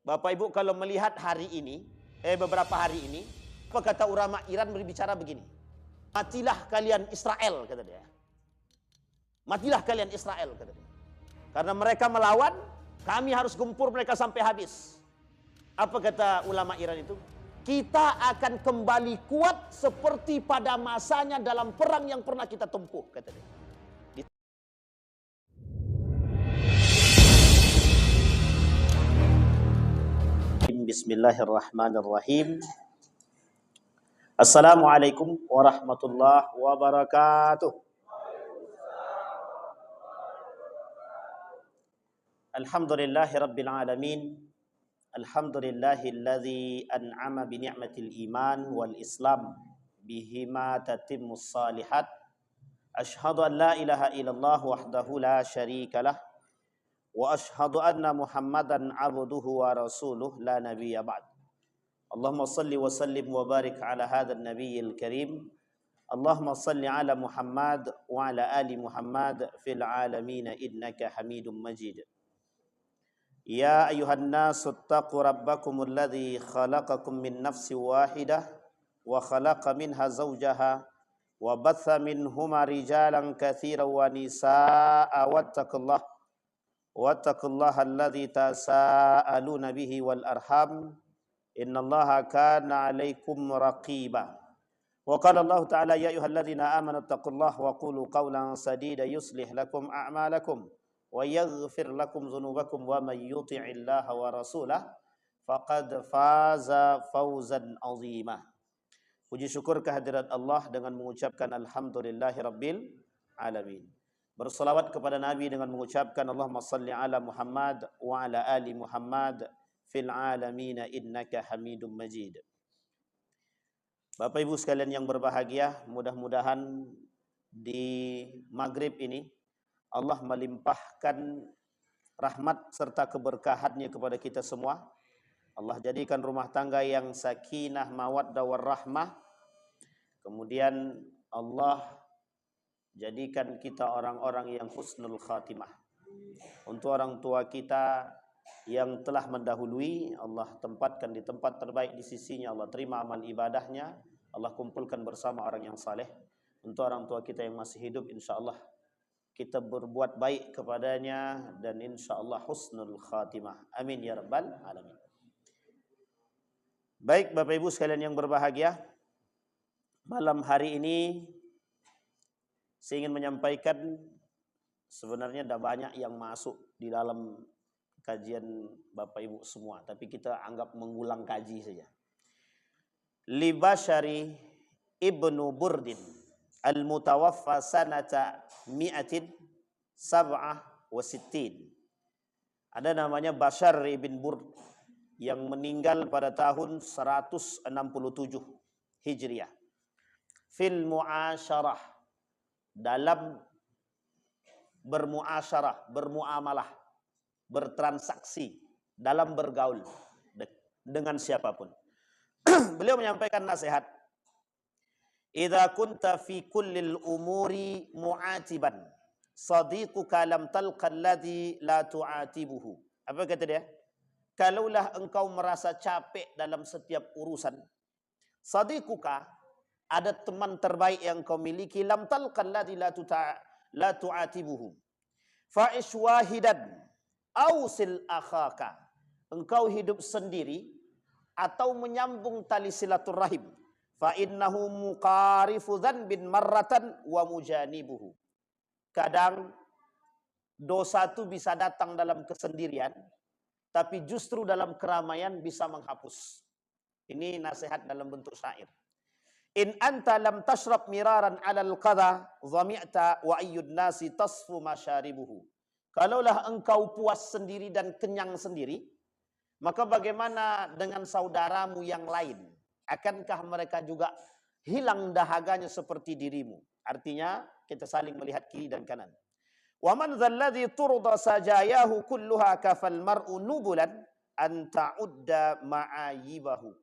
Bapak Ibu kalau melihat hari ini, beberapa hari ini, apa kata ulama Iran berbicara begini. Matilah kalian Israel, kata dia. Matilah kalian Israel, kata dia. Karena mereka melawan, kami harus gempur mereka sampai habis. Apa kata ulama Iran itu? Kita akan kembali kuat seperti pada masanya dalam perang yang pernah kita tempuh, kata dia. Bismillahirrahmanirrahim. Assalamualaikum warahmatullahi wabarakatuh. Alhamdulillahi rabbil alamin. Alhamdulillahilladzi an'ama bi ni'matil iman wal islam bihima tatimmus salihat. Asyhadu an la ilaha illallah wahdahu la syarikalah wa asyhadu anna Muhammadan abduhu wa rasuluh la nabiyya ba'd. Allahumma salli wa sallim wa barik ala hadzal nabiyil karim. Allahumma salli ala Muhammad wa ala ali Muhammad fil alamin innaka Hamidum Majid. Ya ayuhan nasu attaqu rabbakumul ladzi khalaqakum min nafsin wahidah wa khalaqa minha zawjaha wa batha minhuma rijalan katsiran wa nisaa'a wattaqullaha alladzi tasaaluna bihi wal arham innallaha kana 'alaikum raqiba. Wa qala Allah ta'ala ya ayyuhalladzina amanu taqullaha wa qulu qawlan sadida yuslih lakum a'malakum wa yaghfir lakum dzunubakum wa may yuti'illaha wa rasulahu faqad faza fawzan 'azima. Puji syukur kehadirat Allah dengan mengucapkan alhamdulillahi rabbil alamin. Berselawat kepada Nabi dengan mengucapkan Allahumma salli ala Muhammad wa ala ali Muhammad fil alamin innaka Hamidum Majid. Bapak Ibu sekalian yang berbahagia, mudah-mudahan di maghrib ini Allah melimpahkan rahmat serta keberkahannya kepada kita semua. Allah jadikan rumah tangga yang sakinah, mawaddah warahmah. Kemudian Allah jadikan kita orang-orang yang husnul khatimah. Untuk orang tua kita yang telah mendahului, Allah tempatkan di tempat terbaik di sisinya. Allah terima amal ibadahnya. Allah kumpulkan bersama orang yang saleh. Untuk orang tua kita yang masih hidup, insya Allah kita berbuat baik kepadanya dan insya Allah husnul khatimah. Amin ya rabbal alamin. Baik Bapak Ibu sekalian yang berbahagia, malam hari ini saya ingin menyampaikan, sebenarnya ada banyak yang masuk di dalam kajian Bapak Ibu semua, tapi kita anggap mengulang kaji saja. Libashari Ibnu Burdin al-mutawaffa sanata mi'atin sab'ah wa sittin. Ada namanya Bashar ibn Burd yang meninggal pada tahun 167 Hijriah. Fil mu'asyarah, dalam bermuasyarah, bermuamalah, bertransaksi, dalam bergaul dengan siapapun. Beliau menyampaikan nasihat. Idza kunta fi kullil umuri mu'atiban, sadiquka lam talqa alladhi la tu'atibuhu. Apa kata dia? Kalaulah engkau merasa capek dalam setiap urusan, sadiquka, ada teman terbaik yang kau miliki, lam talqa alladhi la tu'atibuhu. Fa'ish wahidan ausil akhaka. Engkau hidup sendiri atau menyambung tali silaturahim. Fa innahu muqarifu dzanbin marratan wa mujanibuhu. Kadang dosa itu bisa datang dalam kesendirian, tapi justru dalam keramaian bisa menghapus. Ini nasihat dalam bentuk syair. In anta lam tashrab miraran 'alal qadha dhami'ta wa ayyud nasi tasfu masyaribuhu. Kalaulah engkau puas sendiri dan kenyang sendiri, maka bagaimana dengan saudaramu yang lain? Akankah mereka juga hilang dahaganya seperti dirimu? Artinya kita saling melihat kiri dan kanan. Wa man dzalladzi turda sajayahu kulluha kafal mar'u nubulan an ta'udda ma'ayibahu.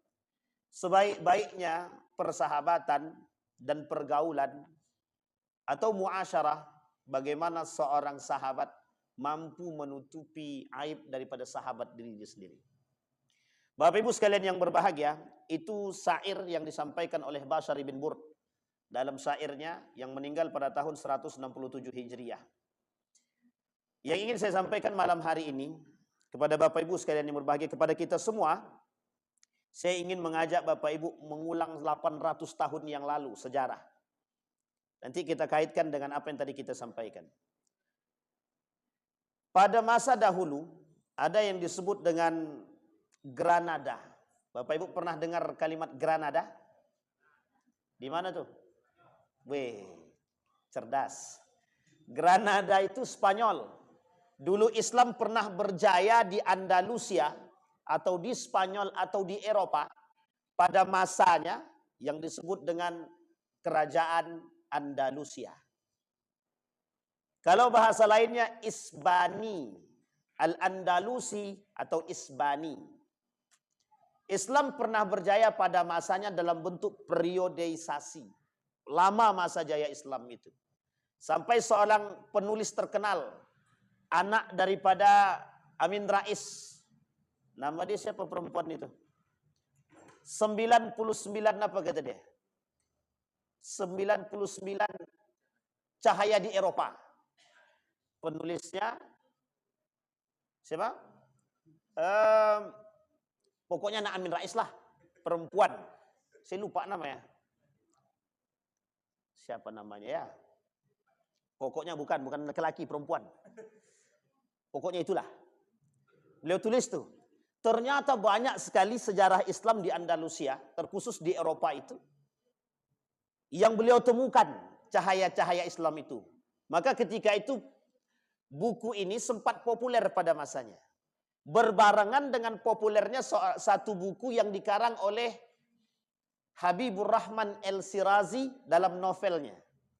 Sebaik-baiknya persahabatan dan pergaulan atau muasyarah, bagaimana seorang sahabat mampu menutupi aib daripada sahabat dirinya sendiri. Bapak Ibu sekalian yang berbahagia, itu syair yang disampaikan oleh Bashar bin Burd dalam syairnya yang meninggal pada tahun 167 Hijriah. Yang ingin saya sampaikan malam hari ini kepada Bapak Ibu sekalian yang berbahagia, kepada kita semua, saya ingin mengajak Bapak Ibu mengulang 800 tahun yang lalu sejarah. Nanti kita kaitkan dengan apa yang tadi kita sampaikan. Pada masa dahulu ada yang disebut dengan Granada. Bapak Ibu pernah dengar kalimat Granada? Di mana tuh? Weh, cerdas. Granada itu Spanyol. Dulu Islam pernah berjaya di Andalusia atau di Spanyol atau di Eropa pada masanya yang disebut dengan kerajaan Andalusia. Kalau bahasa lainnya Isbani, Al-Andalusi atau Isbani. Islam pernah berjaya pada masanya dalam bentuk periodisasi. Lama masa jaya Islam itu. Sampai seorang penulis terkenal, anak daripada Amin Rais. Nama dia siapa perempuan itu? 99 apa kata dia? 99 cahaya di Eropa. Penulisnya siapa? Pokoknya anak Amin Rais lah, perempuan. Saya lupa namanya. Siapa namanya ya? Pokoknya bukan laki-laki, perempuan. Pokoknya itulah. Beliau tulis tuh. Ternyata banyak sekali sejarah Islam di Andalusia, terkhusus di Eropa itu, yang beliau temukan cahaya-cahaya Islam itu. Maka ketika itu buku ini sempat populer pada masanya. Berbarengan dengan populernya satu buku yang dikarang oleh Habibur Rahman El-Shirazi dalam novelnya.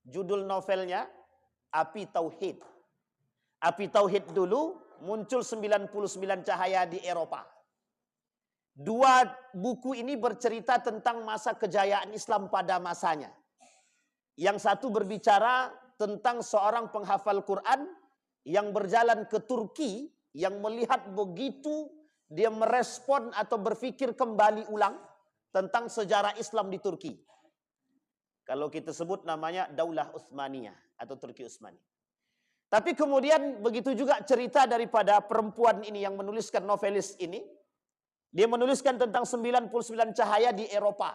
Judul novelnya Api Tauhid. Api Tauhid dulu muncul 99 cahaya di Eropa. Dua buku ini bercerita tentang masa kejayaan Islam pada masanya. Yang satu berbicara tentang seorang penghafal Quran yang berjalan ke Turki, yang melihat begitu dia merespon atau berpikir kembali ulang tentang sejarah Islam di Turki. Kalau kita sebut namanya Daulah Utsmaniyah atau Turki Utsmani. Tapi kemudian begitu juga cerita daripada perempuan ini yang menuliskan novelis ini. Dia menuliskan tentang 99 cahaya di Eropa.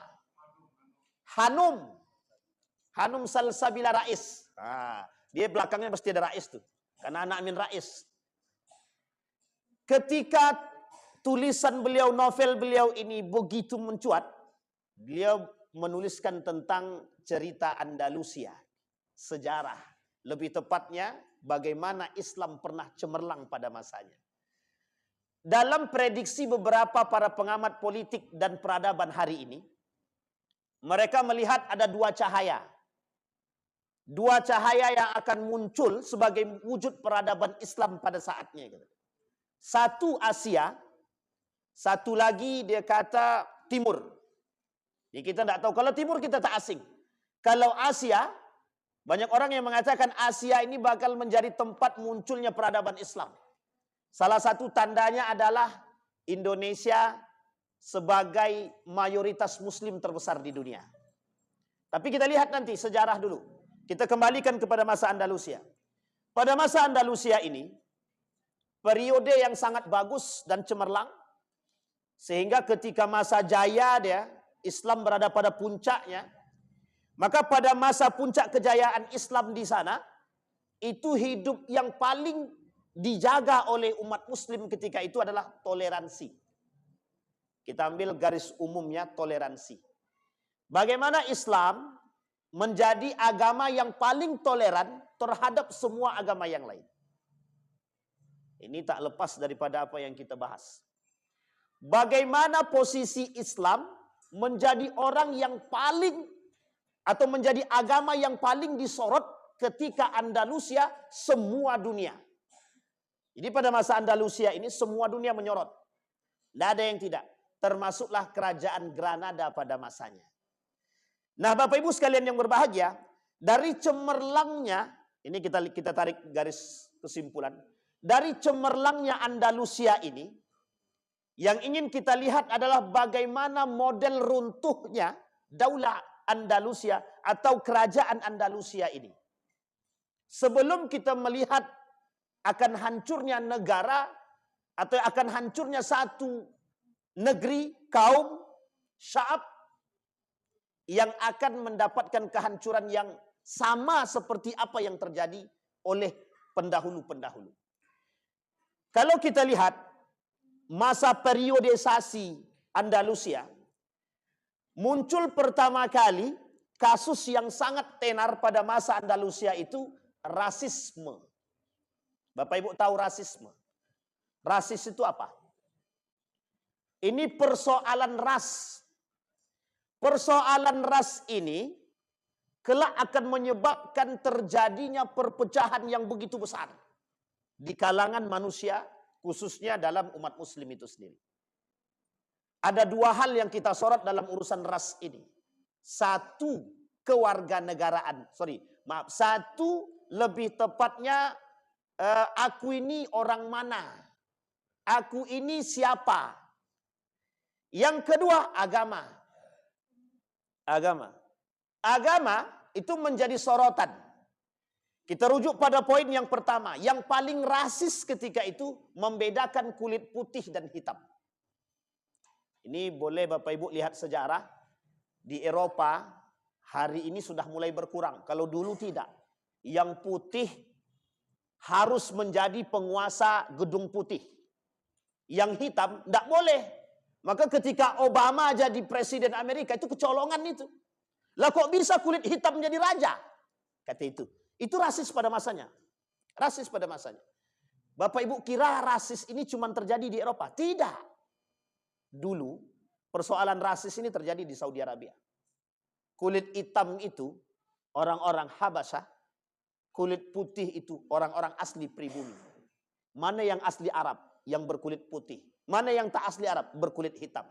Hanum Salsabila Rais. Dia belakangnya pasti ada Rais tuh. Karena anak Amin Rais. Ketika tulisan beliau, novel beliau ini begitu mencuat, beliau menuliskan tentang cerita Andalusia, sejarah. Lebih tepatnya, bagaimana Islam pernah cemerlang pada masanya. Dalam prediksi beberapa para pengamat politik dan peradaban hari ini, mereka melihat ada dua cahaya. Dua cahaya yang akan muncul sebagai wujud peradaban Islam pada saatnya. Satu Asia, satu lagi dia kata Timur. Jadi kita tidak tahu. Kalau Timur kita tak asing. Kalau Asia, banyak orang yang mengatakan Asia ini bakal menjadi tempat munculnya peradaban Islam. Salah satu tandanya adalah Indonesia sebagai mayoritas Muslim terbesar di dunia. Tapi kita lihat nanti sejarah dulu. Kita kembalikan kepada masa Andalusia. Pada masa Andalusia ini, periode yang sangat bagus dan cemerlang, sehingga ketika masa jaya dia, Islam berada pada puncaknya, maka pada masa puncak kejayaan Islam di sana, itu hidup yang paling dijaga oleh umat Muslim ketika itu adalah toleransi. Kita ambil garis umumnya toleransi. Bagaimana Islam menjadi agama yang paling toleran terhadap semua agama yang lain. Ini tak lepas daripada apa yang kita bahas. Bagaimana posisi Islam menjadi orang yang paling atau menjadi agama yang paling disorot ketika Andalusia semua dunia. Jadi pada masa Andalusia ini semua dunia menyorot. Tidak ada yang tidak. Termasuklah kerajaan Granada pada masanya. Nah, Bapak Ibu sekalian yang berbahagia, dari cemerlangnya, ini kita tarik garis kesimpulan, dari cemerlangnya Andalusia ini, Yang ingin kita lihat adalah bagaimana model runtuhnya Daulah Andalusia atau kerajaan Andalusia ini. Sebelum kita melihat akan hancurnya negara atau akan hancurnya satu negeri, kaum, sya'ab yang akan mendapatkan kehancuran yang sama seperti apa yang terjadi oleh pendahulu-pendahulu. Kalau kita lihat masa periodisasi Andalusia, muncul pertama kali kasus yang sangat tenar pada masa Andalusia itu rasisme. Bapak Ibu tahu rasisme? Rasis itu apa? Ini persoalan ras. Persoalan ras ini kelak akan menyebabkan terjadinya perpecahan yang begitu besar di kalangan manusia, khususnya dalam umat muslim itu sendiri. Ada dua hal yang kita sorot dalam urusan ras ini. Satu, kewarganegaraan. Satu, lebih tepatnya aku ini orang mana? Aku ini siapa? Yang kedua, agama. Agama itu menjadi sorotan. Kita rujuk pada poin yang pertama. Yang paling rasis ketika itu membedakan kulit putih dan hitam. Ini boleh Bapak Ibu lihat sejarah. Di Eropa hari ini sudah mulai berkurang. Kalau dulu tidak. Yang putih harus menjadi penguasa gedung putih. Yang hitam tidak boleh. Maka ketika Obama jadi presiden Amerika itu kecolongan itu. Lah kok bisa kulit hitam menjadi raja? Kata itu. Itu rasis pada masanya. Rasis pada masanya. Bapak Ibu kira rasis ini cuma terjadi di Eropa? Tidak. Dulu persoalan rasis ini terjadi di Saudi Arabia. Kulit hitam itu orang-orang Habasyah, kulit putih itu orang-orang asli pribumi. Mana yang asli Arab yang berkulit putih? Mana yang tak asli Arab berkulit hitam?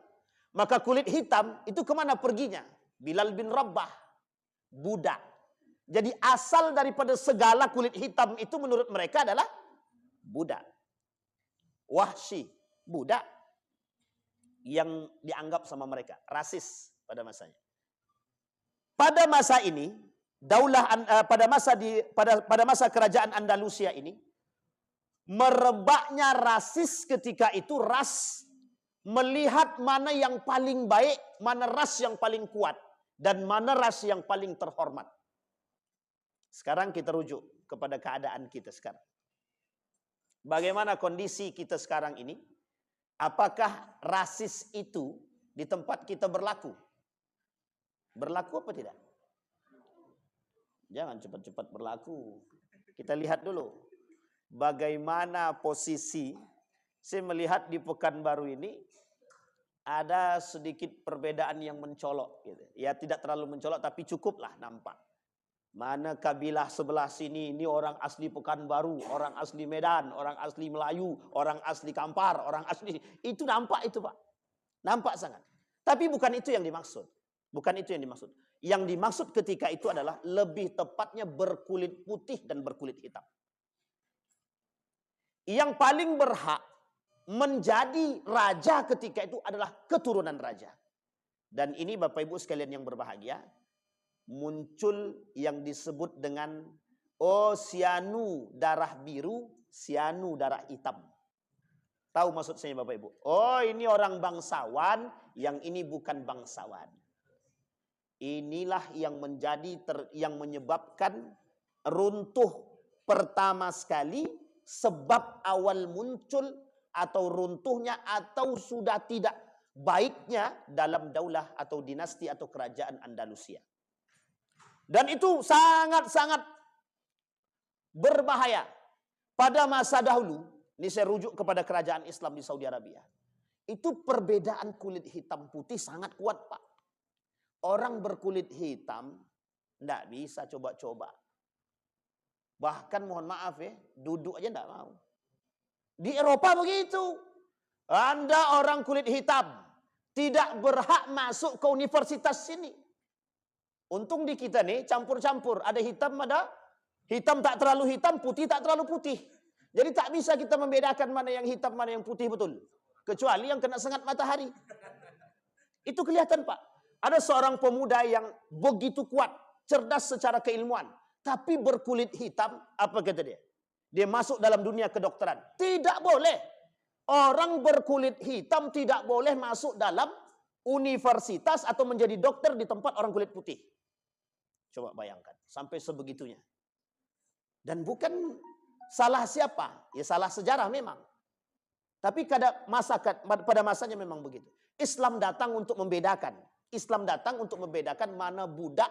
Maka kulit hitam itu kemana perginya? Bilal bin Rabah, budak. Jadi asal daripada segala kulit hitam itu menurut mereka adalah budak. Wahsy, budak yang dianggap sama mereka rasis pada masanya. Pada masa ini, pada masa kerajaan Andalusia ini, merebaknya rasis ketika itu ras melihat mana yang paling baik, mana ras yang paling kuat, dan mana ras yang paling terhormat. Sekarang kita rujuk kepada keadaan kita sekarang. Bagaimana kondisi kita sekarang ini? Apakah rasis itu di tempat kita berlaku? Berlaku apa tidak? Jangan cepat-cepat berlaku. Kita lihat dulu. Bagaimana posisi. Saya melihat di Pekanbaru ini ada sedikit perbedaan yang mencolok. Gitu. Ya tidak terlalu mencolok tapi cukuplah nampak. Mana kabilah sebelah sini, ini orang asli Pekanbaru, orang asli Medan, orang asli Melayu, orang asli Kampar, orang asli... Itu nampak itu Pak. Nampak sangat. Tapi bukan itu yang dimaksud. Bukan itu yang dimaksud. Yang dimaksud ketika itu adalah lebih tepatnya berkulit putih dan berkulit hitam. Yang paling berhak menjadi raja ketika itu adalah keturunan raja. Dan ini Bapak Ibu sekalian yang berbahagia, muncul yang disebut dengan sianu darah biru, sianu darah hitam. Tahu maksud saya Bapak Ibu? Oh ini orang bangsawan, yang ini bukan bangsawan. Inilah yang yang menyebabkan runtuh pertama sekali, sebab awal muncul atau runtuhnya atau sudah tidak baiknya dalam daulah atau dinasti atau kerajaan Andalusia. Dan itu sangat-sangat berbahaya. Pada masa dahulu, ini saya rujuk kepada kerajaan Islam di Saudi Arabia. Itu perbedaan kulit hitam putih sangat kuat Pak. Orang berkulit hitam tidak bisa coba-coba. Bahkan mohon maaf ya, duduk aja tidak mau. Di Eropa begitu. Anda orang kulit hitam tidak berhak masuk ke universitas sini. Untung di kita nih campur-campur. Ada hitam, ada hitam tak terlalu hitam, putih tak terlalu putih. Jadi tak bisa kita membedakan mana yang hitam, mana yang putih betul. kecuali yang kena sengat matahari. Itu kelihatan, Pak. Ada seorang pemuda yang begitu kuat, cerdas secara keilmuan, tapi berkulit hitam. Apa kata dia? Dia masuk dalam dunia kedokteran. Tidak boleh. Orang berkulit hitam tidak boleh masuk dalam universitas atau menjadi dokter di tempat orang kulit putih. Coba bayangkan, sampai sebegitunya. Dan bukan salah siapa, ya salah sejarah memang. Tapi pada masanya memang begitu. Islam datang untuk membedakan. Islam datang untuk membedakan mana budak,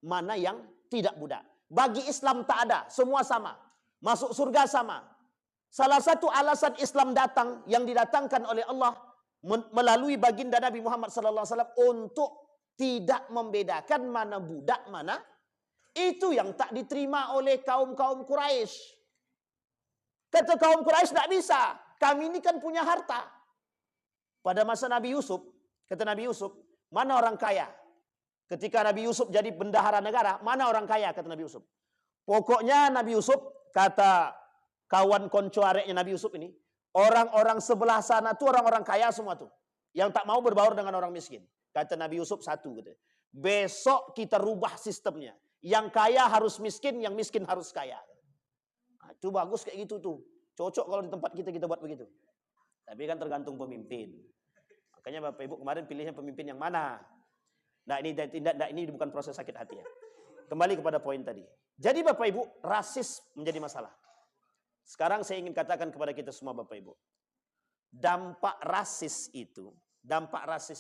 mana yang tidak budak. Bagi Islam tak ada, semua sama. Masuk surga sama. Salah satu alasan Islam datang yang didatangkan oleh Allah melalui baginda Nabi Muhammad SAW untuk tidak membedakan mana budak mana, itu yang tak diterima oleh kaum-kaum Quraisy. Kata kaum Quraisy tidak bisa, kami ini kan punya harta. Pada masa Nabi Yusuf, kata Nabi Yusuf, mana orang kaya? Ketika Nabi Yusuf jadi bendahara negara, mana orang kaya? Kata Nabi Yusuf. Pokoknya Nabi Yusuf, kata kawan konco areknya Nabi Yusuf ini, orang-orang sebelah sana tuh orang-orang kaya semua tuh, yang tak mau berbaur dengan orang miskin. Kata Nabi Yusuf satu, gitu. Besok kita rubah sistemnya. Yang kaya harus miskin, yang miskin harus kaya. Nah, itu bagus kayak gitu tuh. Cocok kalau di tempat kita buat begitu. Tapi kan tergantung pemimpin. Makanya Bapak Ibu kemarin pilihnya pemimpin yang mana? Nah, ini bukan proses sakit hati ya. Kembali kepada poin tadi. Jadi Bapak Ibu, rasis menjadi masalah. Sekarang saya ingin katakan kepada kita semua Bapak Ibu. Dampak rasis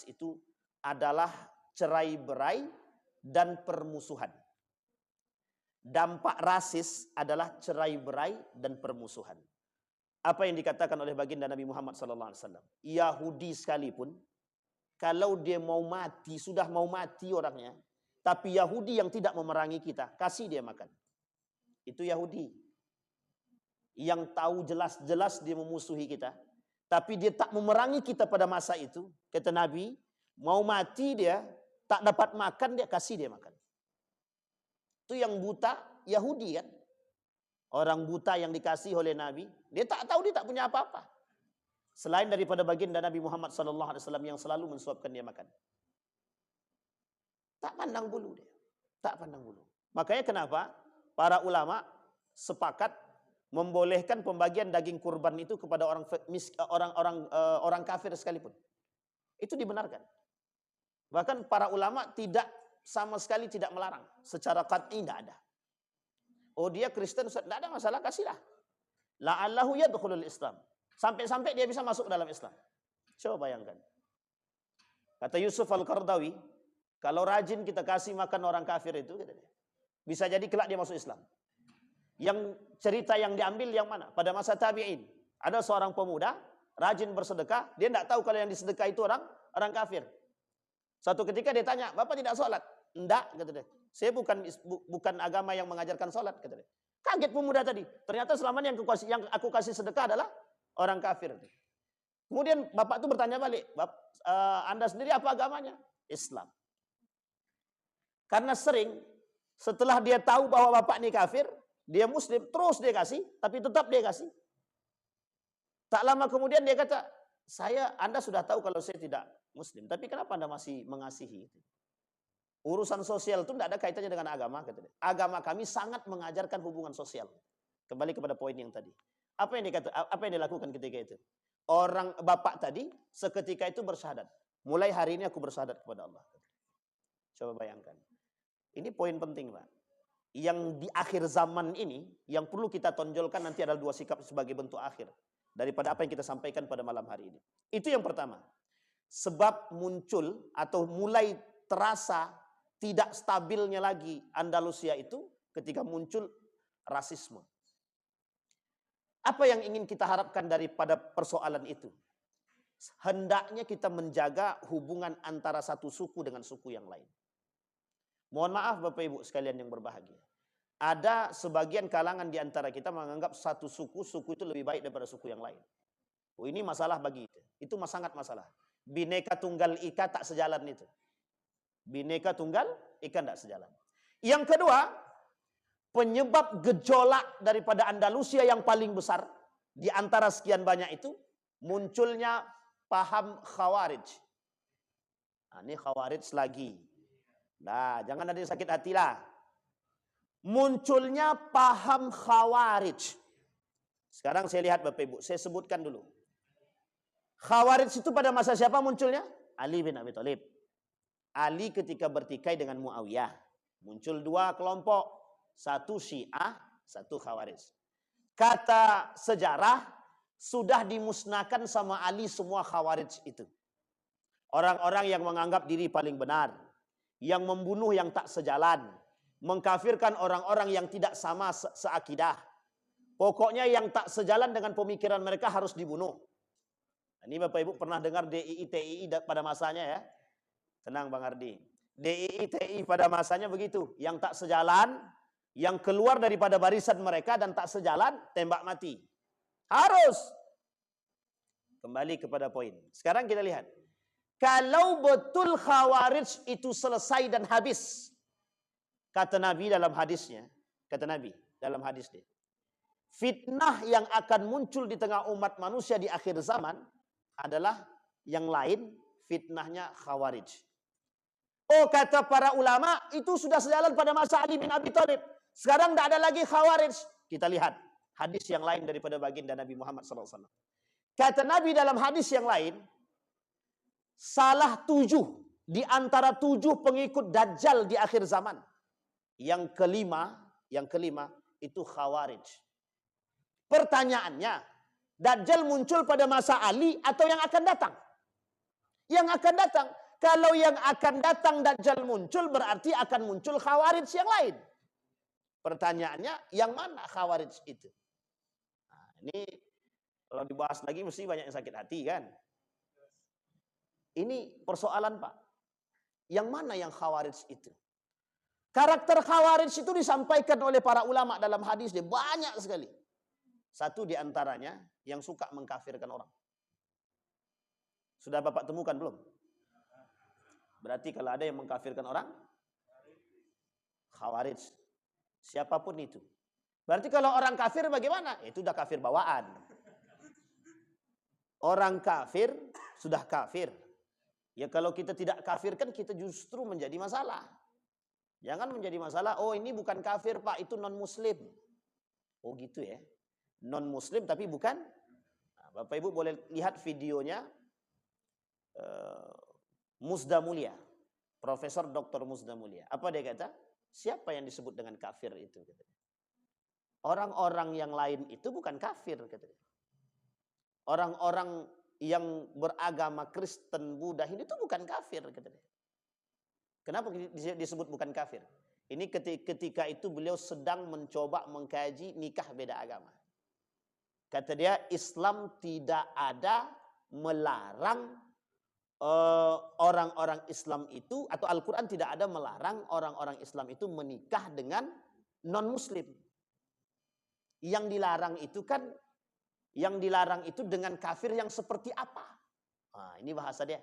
itu adalah cerai-berai dan permusuhan. Dampak rasis adalah cerai-berai dan permusuhan. Apa yang dikatakan oleh baginda Nabi Muhammad SAW. Yahudi sekalipun, kalau dia mau mati, sudah mau mati orangnya, tapi Yahudi yang tidak memerangi kita, kasih dia makan. Itu Yahudi. Yang tahu jelas-jelas dia memusuhi kita, tapi dia tak memerangi kita pada masa itu. Kata Nabi, mau mati dia, tak dapat makan, dia kasih dia makan. Itu yang buta Yahudi kan. Orang buta yang dikasih oleh Nabi, dia tak tahu, dia tak punya apa-apa. Selain daripada baginda Nabi Muhammad SAW yang selalu mensuapkan dia makan. Tak pandang bulu dia. Tak pandang bulu. Makanya kenapa para ulama sepakat membolehkan pembagian daging kurban itu kepada orang kafir sekalipun. Itu dibenarkan. Bahkan para ulama sama sekali tidak melarang. Secara qat'i tidak ada. Oh dia Kristen, tidak ada masalah, kasihlah. La'allahu yadkhulul Islam. Sampai-sampai dia bisa masuk dalam Islam. Coba bayangkan. Kata Yusuf Al-Qardawi, kalau rajin kita kasih makan orang kafir itu, bisa jadi kelak dia masuk Islam. Yang cerita yang diambil yang mana? Pada masa tabi'in. Ada seorang pemuda, rajin bersedekah, dia tidak tahu kalau yang disedekah itu orang kafir. Suatu ketika dia tanya, Bapak tidak sholat? Enggak, kata dia. Saya bukan agama yang mengajarkan sholat, kata dia. Kaget pemuda tadi. Ternyata selama ini yang aku kasih sedekah adalah orang kafir. Kemudian bapak itu bertanya balik, Anda sendiri apa agamanya? Islam. Karena sering setelah dia tahu bahwa bapak ini kafir, dia Muslim, terus dia kasih, tapi tetap dia kasih. Tak lama kemudian dia kata, Anda sudah tahu kalau saya tidak Muslim, tapi kenapa Anda masih mengasihi? Urusan sosial itu tidak ada kaitannya dengan agama. Katanya. Agama kami sangat mengajarkan hubungan sosial. Kembali kepada poin yang tadi. Apa yang dilakukan ketika itu? Orang bapak tadi seketika itu bersyahadat. Mulai hari ini aku bersyahadat kepada Allah. Coba bayangkan. Ini poin penting, Pak. Yang di akhir zaman ini, yang perlu kita tonjolkan nanti adalah dua sikap sebagai bentuk akhir. Daripada apa yang kita sampaikan pada malam hari ini. Itu yang pertama. Sebab muncul atau mulai terasa tidak stabilnya lagi Andalusia itu ketika muncul rasisme. Apa yang ingin kita harapkan daripada persoalan itu? Hendaknya kita menjaga hubungan antara satu suku dengan suku yang lain. Mohon maaf Bapak Ibu sekalian yang berbahagia. Ada sebagian kalangan di antara kita menganggap satu suku itu lebih baik daripada suku yang lain. Oh, ini masalah bagi kita. Itu sangat masalah. Bhinneka Tunggal Ika tak sejalan itu. Bhinneka Tunggal Ika tak sejalan. Yang kedua, penyebab gejolak daripada Andalusia yang paling besar di antara sekian banyak itu munculnya paham Khawarij. Nah, ini Khawarij lagi. Nah, jangan ada yang sakit hati lah. Munculnya paham Khawarij. Sekarang saya lihat Bapak Ibu, saya sebutkan dulu. Khawarij itu pada masa siapa munculnya? Ali bin Abi Thalib. Ali ketika bertikai dengan Muawiyah. Muncul dua kelompok. Satu Syiah, satu Khawarij. Kata sejarah, sudah dimusnahkan sama Ali semua Khawarij itu. Orang-orang yang menganggap diri paling benar. Yang membunuh yang tak sejalan. Mengkafirkan orang-orang yang tidak sama seakidah. Pokoknya yang tak sejalan dengan pemikiran mereka harus dibunuh. Ini Bapak Ibu pernah dengar DII, TII pada masanya ya. Tenang Bang Ardi. DII, TII pada masanya begitu. Yang tak sejalan, yang keluar daripada barisan mereka dan tak sejalan, tembak mati. Harus. Kembali kepada poin. Sekarang kita lihat. Kalau betul Khawarij itu selesai dan habis. Kata Nabi dalam hadisnya. Kata Nabi dalam hadisnya. Fitnah yang akan muncul di tengah umat manusia di akhir zaman adalah yang lain, fitnahnya Khawarij. Oh, kata para ulama, itu sudah sejalan pada masa Ali bin Abi Thalib. Sekarang tidak ada lagi Khawarij. Kita lihat hadis yang lain daripada baginda Nabi Muhammad SAW. Kata Nabi dalam hadis yang lain, salah 7 di antara 7 pengikut Dajjal di akhir zaman. Yang kelima itu Khawarij. Pertanyaannya, Dajjal muncul pada masa Ali atau yang akan datang? Yang akan datang. Kalau yang akan datang Dajjal muncul, berarti akan muncul Khawarij yang lain. Pertanyaannya, yang mana Khawarij itu? Nah, ini kalau dibahas lagi mesti banyak yang sakit hati kan? Ini persoalan Pak. Yang mana yang Khawarij itu? Karakter Khawarij itu disampaikan oleh para ulama dalam hadis dia banyak sekali. Satu di antaranya yang suka mengkafirkan orang. Sudah Bapak temukan belum? Berarti kalau ada yang mengkafirkan orang, Khawarij. Siapapun itu. Berarti kalau orang kafir bagaimana? Itu sudah kafir bawaan. Orang kafir sudah kafir. Ya kalau kita tidak kafirkan, kita justru menjadi masalah. Jangan menjadi masalah, oh ini bukan kafir Pak, itu non-muslim. Oh gitu ya. Non-muslim tapi bukan. Nah, Bapak Ibu boleh lihat videonya Musda Mulia. Profesor Dr. Musda Mulia. Apa dia kata? Siapa yang disebut dengan kafir itu? Orang-orang yang lain itu bukan kafir. Orang-orang yang beragama Kristen, Buddha, Hindu itu bukan kafir. Kenapa disebut bukan kafir? Ini ketika itu beliau sedang mencoba mengkaji nikah beda agama. Kata dia, Islam tidak ada melarang orang-orang Islam itu, atau Al-Quran tidak ada melarang orang-orang Islam itu menikah dengan non-Muslim. Yang dilarang itu dengan kafir yang seperti apa? Nah, ini bahasa dia.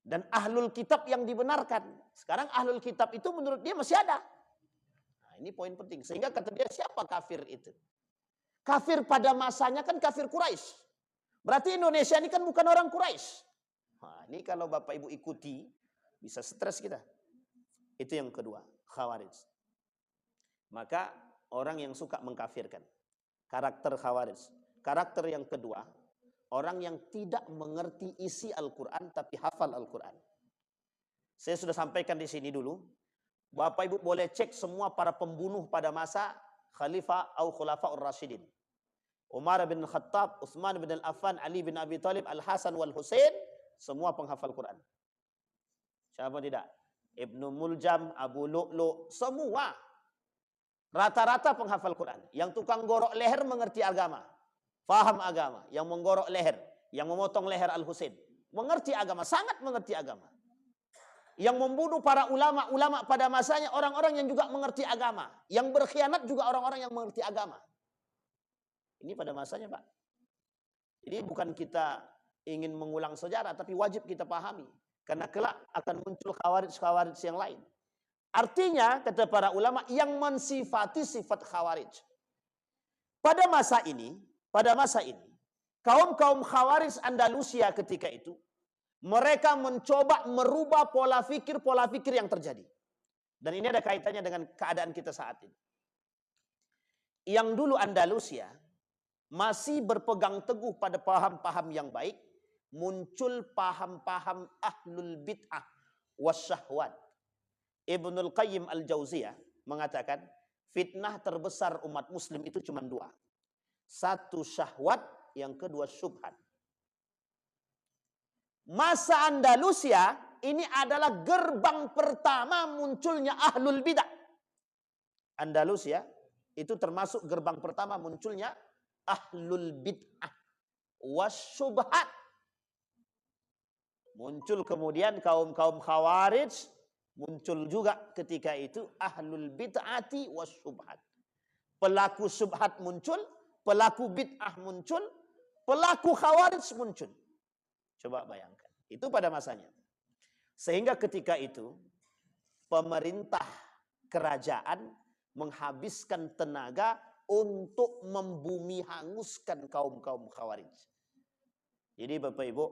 Dan ahlul kitab yang dibenarkan. Sekarang ahlul kitab itu menurut dia masih ada. Nah, ini poin penting. Sehingga kata dia, siapa kafir itu? Kafir pada masanya kan kafir Quraisy. Berarti Indonesia ini kan bukan orang Quraisy. Nah, ini kalau Bapak Ibu ikuti, bisa stres kita. Itu yang kedua, Khawarij. Maka orang yang suka mengkafirkan. Karakter Khawarij. Karakter yang kedua, orang yang tidak mengerti isi Al-Quran tapi hafal Al-Quran. Saya sudah sampaikan di sini dulu. Bapak Ibu boleh cek semua para pembunuh pada masa Khalifah atau Khulafaur Rasyidin. Umar bin Khattab, Utsman bin Affan, Ali bin Abi Thalib, Al-Hasan wal Husain, semua penghafal Quran. Siapa tidak? Ibnu Muljam, Abu Lu'lu', semua rata-rata penghafal Quran. Yang tukang gorok leher mengerti agama, faham agama. Yang menggorok leher, yang memotong leher Al-Husain, mengerti agama, sangat mengerti agama. Yang membunuh para ulama-ulama pada masanya orang-orang yang juga mengerti agama. Yang berkhianat juga orang-orang yang mengerti agama. Ini pada masanya Pak. Jadi bukan kita ingin mengulang sejarah, tapi wajib kita pahami. Karena kelak akan muncul khawarij-khawarij yang lain. Artinya, kata para ulama, yang mensifati sifat khawarij. Pada masa ini, Kaum-kaum Khawarij Andalusia ketika itu, mereka mencoba merubah pola pikir yang terjadi. Dan ini ada kaitannya dengan keadaan kita saat ini. Yang dulu Andalusia masih berpegang teguh pada paham-paham yang baik, muncul paham-paham ahlul bid'ah wasyahwat. Ibnul Qayyim Al-Jauziyah mengatakan, fitnah terbesar umat muslim itu cuma dua. Satu syahwat, yang kedua syubhat. Masa Andalusia ini adalah gerbang pertama munculnya ahlul bidah. Andalusia itu termasuk gerbang pertama munculnya ahlul bid'ah wasyubhat. Muncul kemudian kaum-kaum Khawarij, muncul juga ketika itu ahlul bid'ati wasyubhat. Pelaku syubhat muncul, pelaku bid'ah muncul, pelaku Khawarij muncul. Coba bayangkan. Itu pada masanya. Sehingga ketika itu pemerintah kerajaan menghabiskan tenaga untuk membumi hanguskan kaum-kaum Khawarij. Jadi Bapak Ibu,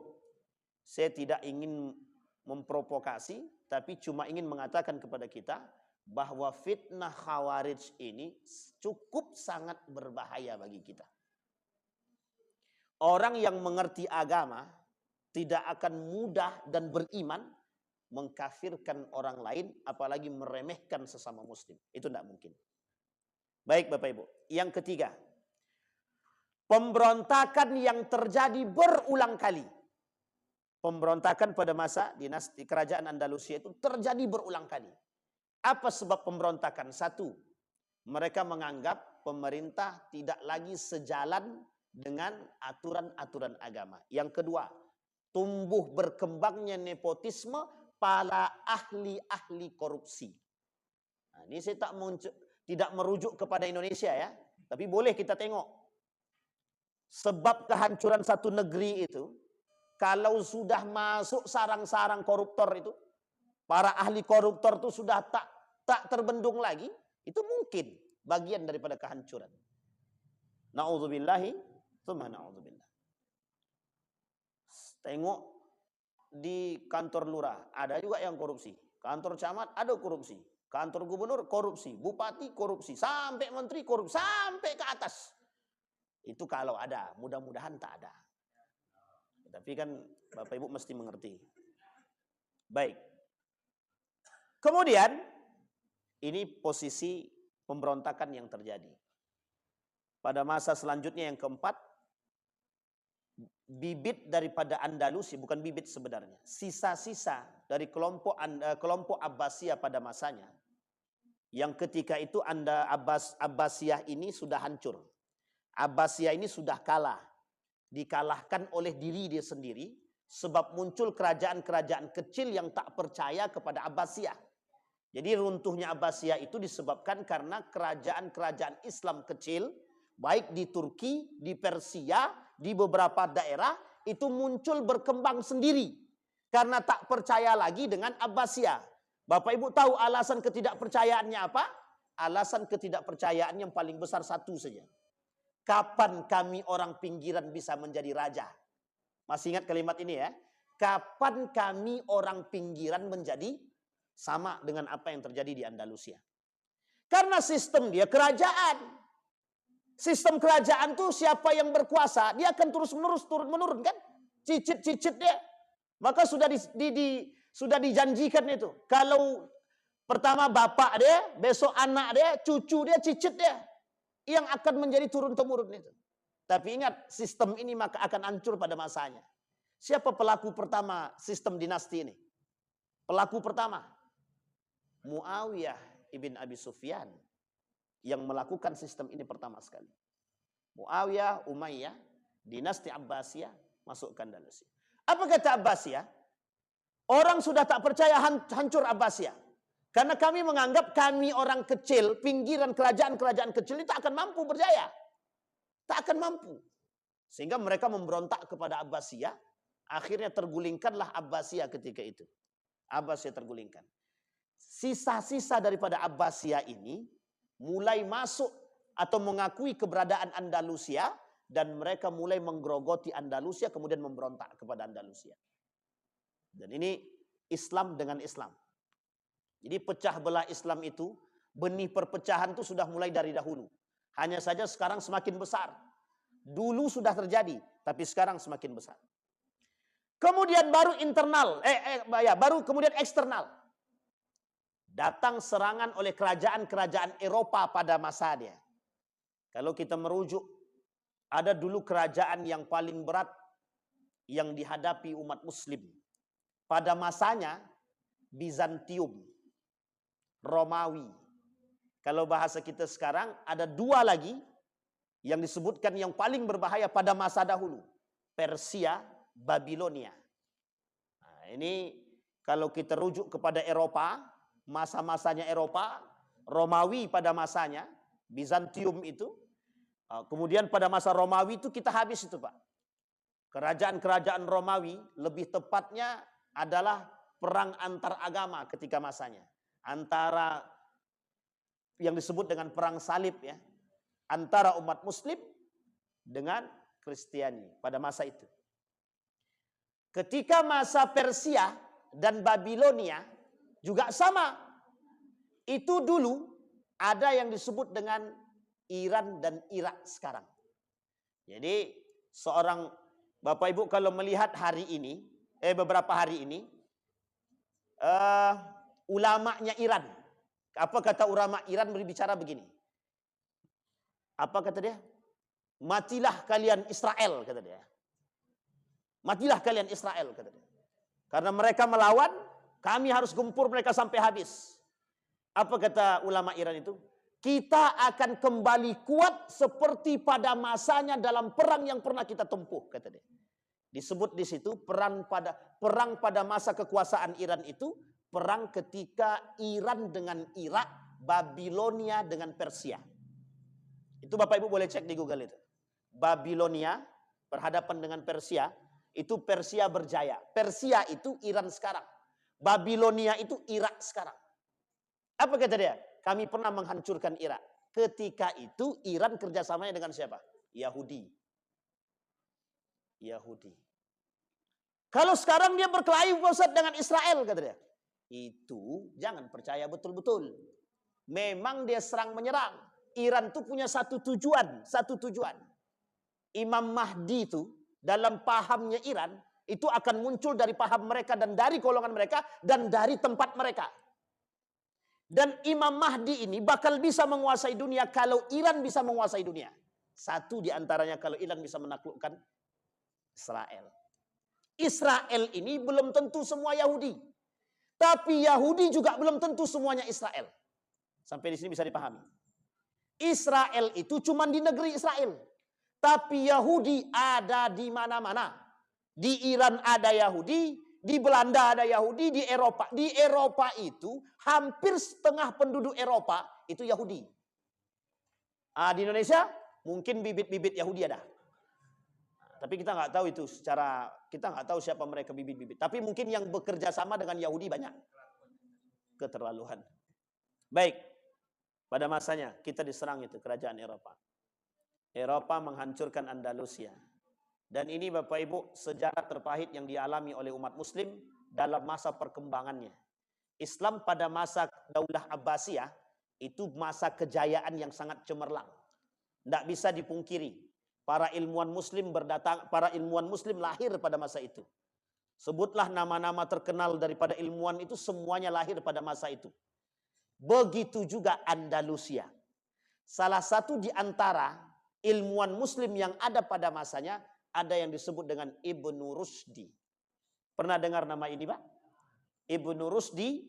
saya tidak ingin memprovokasi, tapi cuma ingin mengatakan kepada kita bahwa fitnah Khawarij ini cukup sangat berbahaya bagi kita. Orang yang mengerti agama tidak akan mudah dan beriman mengkafirkan orang lain, apalagi meremehkan sesama muslim. Itu tidak mungkin. Baik Bapak Ibu. Yang ketiga, pemberontakan yang terjadi berulang kali. Pemberontakan pada masa dinasti kerajaan Andalusia itu terjadi berulang kali. Apa sebab pemberontakan? Satu, mereka menganggap pemerintah tidak lagi sejalan dengan aturan-aturan agama. Yang kedua, tumbuh berkembangnya nepotisme para ahli-ahli korupsi. Nah, ini saya tidak merujuk kepada Indonesia ya, tapi boleh kita tengok. Sebab kehancuran satu negeri itu, kalau sudah masuk sarang-sarang koruptor itu, para ahli koruptor itu sudah tak terbendung lagi, itu mungkin bagian daripada kehancuran. Na'udzubillahi, tsumma na'udzubillah. Tengok di kantor lurah, ada juga yang korupsi. Kantor camat ada korupsi. Kantor gubernur korupsi. Bupati korupsi. Sampai menteri korupsi. Sampai ke atas. Itu kalau ada. Mudah-mudahan tak ada. Tapi kan Bapak Ibu mesti mengerti. Baik. Kemudian, ini posisi pemberontakan yang terjadi. Pada masa selanjutnya yang keempat, bibit daripada Andalusia, bukan bibit sebenarnya, sisa-sisa dari kelompok Abbasiyah pada masanya, yang ketika itu Abbasiyah ini sudah hancur. Abbasiyah ini sudah kalah, dikalahkan oleh diri dia sendiri, sebab muncul kerajaan-kerajaan kecil yang tak percaya kepada Abbasiyah. Jadi runtuhnya Abbasiyah itu disebabkan karena kerajaan-kerajaan Islam kecil, baik di Turki, di Persia, di beberapa daerah, itu muncul berkembang sendiri. Karena tak percaya lagi dengan Abbasiyah. Bapak Ibu tahu alasan ketidakpercayaannya apa? Alasan ketidakpercayaan yang paling besar satu saja. Kapan kami orang pinggiran bisa menjadi raja? Masih ingat kalimat ini ya? Kapan kami orang pinggiran menjadi sama dengan apa yang terjadi di Andalusia? Karena sistem dia kerajaan. Sistem kerajaan tuh siapa yang berkuasa, dia akan terus-menerus turun-menurun kan? Cicit-cicit dia. Maka sudah dijanjikan itu. Kalau pertama bapak dia, besok anak dia, cucu dia, cicit dia. Yang akan menjadi turun-temurun itu. Tapi ingat, sistem ini maka akan hancur pada masanya. Siapa pelaku pertama sistem dinasti ini? Pelaku pertama, Muawiyah ibn Abi Sufyan, yang melakukan sistem ini pertama sekali. Muawiyah, Umayyah, dinasti Abbasiyah masuk ke Andalusia. Apa kata Abbasiyah? Orang sudah tak percaya, hancur Abbasiyah. Karena kami menganggap kami orang kecil, pinggiran kerajaan-kerajaan kecil itu akan mampu berjaya. Tak akan mampu. Sehingga mereka memberontak kepada Abbasiyah. Akhirnya tergulingkanlah Abbasiyah ketika itu. Abbasiyah tergulingkan. Sisa-sisa daripada Abbasiyah ini mulai masuk atau mengakui keberadaan Andalusia dan mereka mulai menggerogoti Andalusia, kemudian memberontak kepada Andalusia. Dan ini Islam dengan Islam. Jadi pecah belah Islam itu, benih perpecahan itu sudah mulai dari dahulu. Hanya saja sekarang semakin besar. Dulu sudah terjadi, tapi sekarang semakin besar. Kemudian baru internal, baru kemudian eksternal. Datang serangan oleh kerajaan-kerajaan Eropa pada masanya. Kalau kita merujuk, ada dulu kerajaan yang paling berat yang dihadapi umat Muslim. Pada masanya, Bizantium, Romawi. Kalau bahasa kita sekarang, ada dua lagi yang disebutkan yang paling berbahaya pada masa dahulu. Persia, Babilonia. Nah, ini kalau kita rujuk kepada Eropa, masa-masanya Eropa, Romawi pada masanya, Bizantium itu. Kemudian pada masa Romawi itu kita habis itu Pak. Kerajaan-kerajaan Romawi lebih tepatnya adalah perang antar agama ketika masanya. Antara yang disebut dengan perang salib ya. Antara umat Muslim dengan Kristiani pada masa itu. Ketika masa Persia dan Babilonia juga sama. Itu dulu ada yang disebut dengan Iran dan Irak sekarang. Jadi seorang Bapak Ibu kalau melihat hari ini, beberapa hari ini, ulamanya Iran. Apa kata ulama Iran berbicara begini? Apa kata dia? Matilah kalian Israel, kata dia. Matilah kalian Israel, kata dia. Karena mereka melawan, kami harus gempur mereka sampai habis. Apa kata ulama Iran itu? Kita akan kembali kuat seperti pada masanya dalam perang yang pernah kita tempuh, kata dia. Disebut di situ perang pada masa kekuasaan Iran itu, perang ketika Iran dengan Irak, Babilonia dengan Persia. Itu Bapak Ibu boleh cek di Google itu. Babilonia berhadapan dengan Persia, itu Persia berjaya. Persia itu Iran sekarang. Babilonia itu Irak sekarang. Apa kata dia? Kami pernah menghancurkan Irak. Ketika itu Iran kerjasamanya dengan siapa? Yahudi. Yahudi. Kalau sekarang dia berkelahi Ustaz dengan Israel, kata dia. Itu jangan percaya betul-betul. Memang dia serang menyerang. Iran itu punya satu tujuan. Imam Mahdi itu dalam pahamnya Iran itu akan muncul dari paham mereka dan dari golongan mereka dan dari tempat mereka. Dan Imam Mahdi ini bakal bisa menguasai dunia kalau Iran bisa menguasai dunia. Satu di antaranya kalau Iran bisa menaklukkan Israel. Israel ini belum tentu semua Yahudi. Tapi Yahudi juga belum tentu semuanya Israel. Sampai di sini bisa dipahami. Israel itu cuma di negeri Israel. Tapi Yahudi ada di mana-mana. Di Iran ada Yahudi, di Belanda ada Yahudi, di Eropa. Di Eropa itu hampir setengah penduduk Eropa itu Yahudi. Di Indonesia mungkin bibit-bibit Yahudi ada. Tapi kita nggak tahu itu kita nggak tahu siapa mereka bibit-bibit. Tapi mungkin yang bekerja sama dengan Yahudi banyak. Keterlaluan. Baik. Pada masanya kita diserang itu kerajaan Eropa. Eropa menghancurkan Andalusia. Dan ini Bapak Ibu sejarah terpahit yang dialami oleh umat Muslim dalam masa perkembangannya. Islam pada masa Daulah Abbasiyah itu masa kejayaan yang sangat cemerlang. Tidak bisa dipungkiri. Para ilmuwan Muslim lahir pada masa itu. Sebutlah nama-nama terkenal daripada ilmuwan itu semuanya lahir pada masa itu. Begitu juga Andalusia. Salah satu di antara ilmuwan Muslim yang ada pada masanya ada yang disebut dengan Ibnu Rusdi. Pernah dengar nama ini, Pak? Ibnu Rusdi,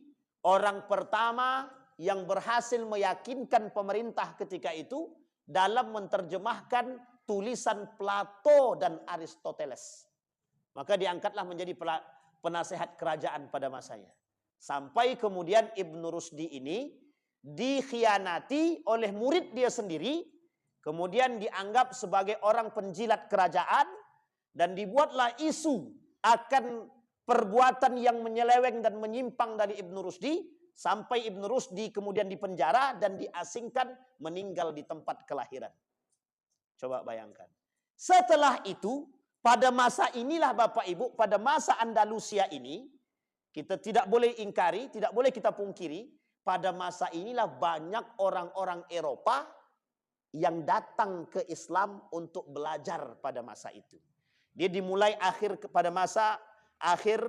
orang pertama yang berhasil meyakinkan pemerintah ketika itu dalam menerjemahkan tulisan Plato dan Aristoteles. Maka diangkatlah menjadi penasehat kerajaan pada masanya. Sampai kemudian Ibnu Rusdi ini dikhianati oleh murid dia sendiri, kemudian dianggap sebagai orang penjilat kerajaan, dan dibuatlah isu akan perbuatan yang menyeleweng dan menyimpang dari Ibnu Rusdi, sampai Ibnu Rusdi kemudian dipenjara dan diasingkan meninggal di tempat kelahiran. Coba bayangkan. Setelah itu, pada masa inilah Bapak Ibu, pada masa Andalusia ini, kita tidak boleh ingkari, tidak boleh kita pungkiri, pada masa inilah banyak orang-orang Eropa yang datang ke Islam untuk belajar pada masa itu. Dia dimulai pada masa akhir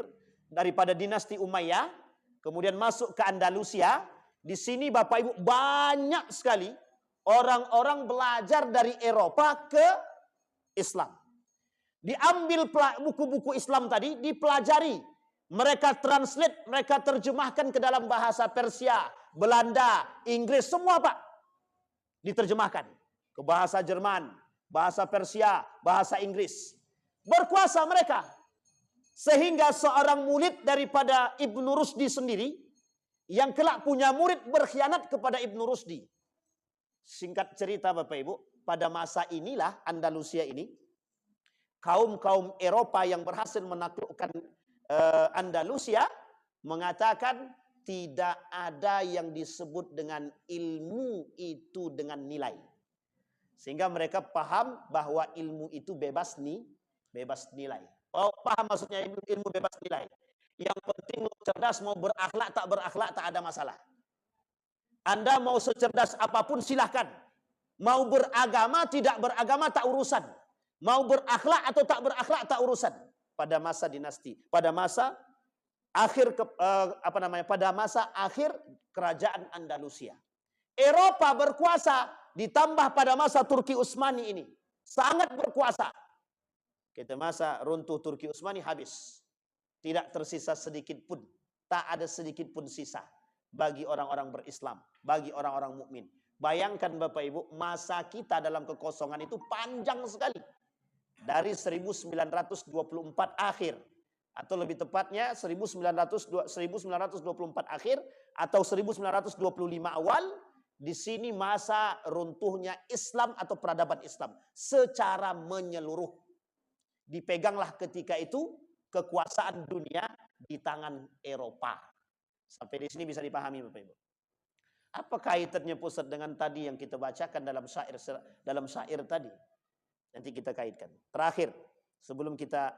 daripada dinasti Umayyah, kemudian masuk ke Andalusia. Di sini Bapak Ibu banyak sekali orang-orang belajar dari Eropa ke Islam. Diambil buku-buku Islam tadi, dipelajari. Mereka translate, mereka terjemahkan ke dalam bahasa Persia, Belanda, Inggris, semua Pak. Diterjemahkan ke bahasa Jerman, bahasa Persia, bahasa Inggris. Berkuasa mereka. Sehingga seorang murid daripada Ibnu Rusdi sendiri, yang kelak punya murid berkhianat kepada Ibnu Rusdi. Singkat cerita Bapak Ibu, pada masa inilah Andalusia ini, kaum-kaum Eropa yang berhasil menaklukkan Andalusia mengatakan tidak ada yang disebut dengan ilmu itu dengan nilai. Sehingga mereka paham bahwa ilmu itu bebas nilai. Oh, paham maksudnya ilmu bebas nilai. Yang penting mau cerdas, mau berakhlak, tak ada masalah. Anda mau secerdas apapun silahkan. Mau beragama, tidak beragama, tak urusan. Mau berakhlak atau tak berakhlak, tak urusan. Pada masa dinasti, pada masa akhir pada masa akhir kerajaan Andalusia. Eropa berkuasa ditambah pada masa Turki Utsmani ini sangat berkuasa. Kita masa runtuh Turki Utsmani habis. Tidak tersisa sedikit pun, tak ada sedikit pun sisa bagi orang-orang berislam, bagi orang-orang mukmin. Bayangkan Bapak Ibu, masa kita dalam kekosongan itu panjang sekali. Dari 1924 akhir, atau lebih tepatnya 1924 akhir atau 1925 awal, di sini masa runtuhnya Islam atau peradaban Islam secara menyeluruh. Dipeganglah ketika itu kekuasaan dunia di tangan Eropa. Sampai di sini bisa dipahami Bapak Ibu. Apa kaitannya pusat dengan tadi yang kita bacakan dalam syair tadi? Nanti kita kaitkan. Terakhir, sebelum kita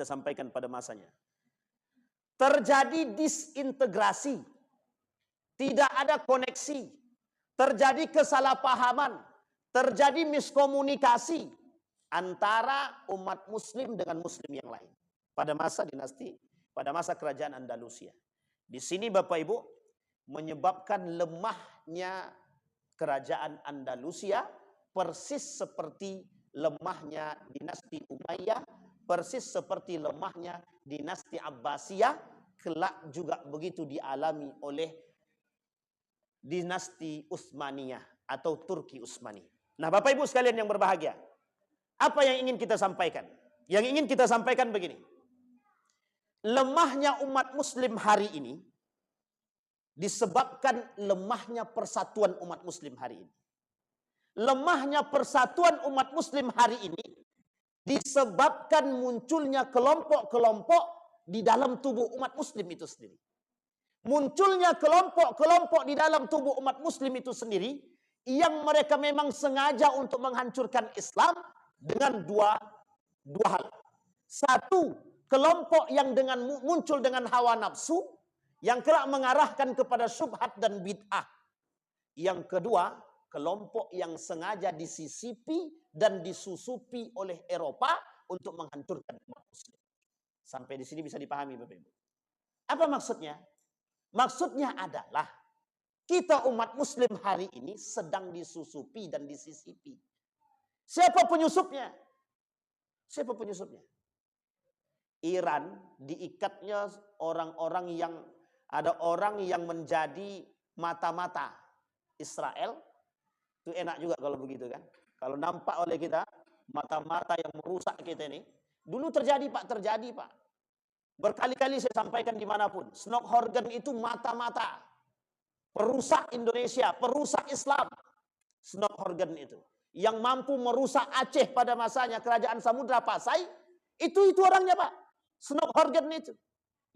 sampaikan pada masanya. Terjadi disintegrasi. Tidak ada koneksi. Terjadi kesalahpahaman. Terjadi miskomunikasi antara umat muslim dengan muslim yang lain. Pada masa dinasti, pada masa kerajaan Andalusia. Di sini Bapak Ibu, menyebabkan lemahnya kerajaan Andalusia, persis seperti lemahnya dinasti Umayyah, persis seperti lemahnya dinasti Abbasiyah, kelak juga begitu dialami oleh dinasti Utsmaniyah atau Turki Utsmani. Nah Bapak Ibu sekalian yang berbahagia, apa yang ingin kita sampaikan? Yang ingin kita sampaikan begini. Lemahnya umat muslim hari ini disebabkan lemahnya persatuan umat muslim hari ini. Lemahnya persatuan umat muslim hari ini disebabkan munculnya kelompok-kelompok di dalam tubuh umat muslim itu sendiri. Munculnya kelompok-kelompok di dalam tubuh umat muslim itu sendiri yang mereka memang sengaja untuk menghancurkan Islam dengan dua hal. Satu, kelompok yang muncul dengan hawa nafsu yang kelak mengarahkan kepada syubhat dan bid'ah. Yang kedua, kelompok yang sengaja disisipi dan disusupi oleh Eropa untuk menghancurkan umat muslim. Sampai di sini bisa dipahami Bapak Ibu. Apa maksudnya? Maksudnya adalah kita umat muslim hari ini sedang disusupi dan disisipi. Siapa penyusupnya? Siapa penyusupnya? Iran diikatnya orang-orang yang ada orang yang menjadi mata-mata Israel. Itu enak juga kalau begitu kan. Kalau nampak oleh kita mata-mata yang merusak kita ini. Dulu terjadi Pak. Berkali-kali saya sampaikan dimanapun. Snock Horgan itu mata-mata. Perusak Indonesia, perusak Islam. Snock Horgan itu. Yang mampu merusak Aceh pada masanya, kerajaan Samudra Pasai. Itu orangnya Pak. Snock Horgan itu.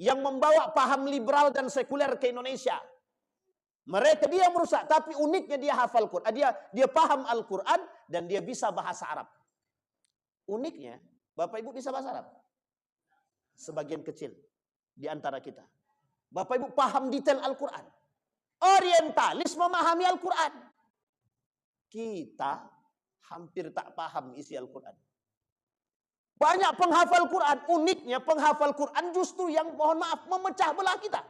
Yang membawa paham liberal dan sekuler ke Indonesia. Mereka dia merusak, tapi uniknya dia hafal Quran, dia paham Al-Quran dan dia bisa bahasa Arab. Uniknya, Bapak Ibu bisa bahasa Arab. Sebagian kecil di antara kita. Bapak Ibu paham detail Al-Quran. Orientalis memahami Al-Quran. Kita hampir tak paham isi Al-Quran. Banyak penghafal Quran. Uniknya penghafal Quran justru yang mohon maaf memecah belah kita.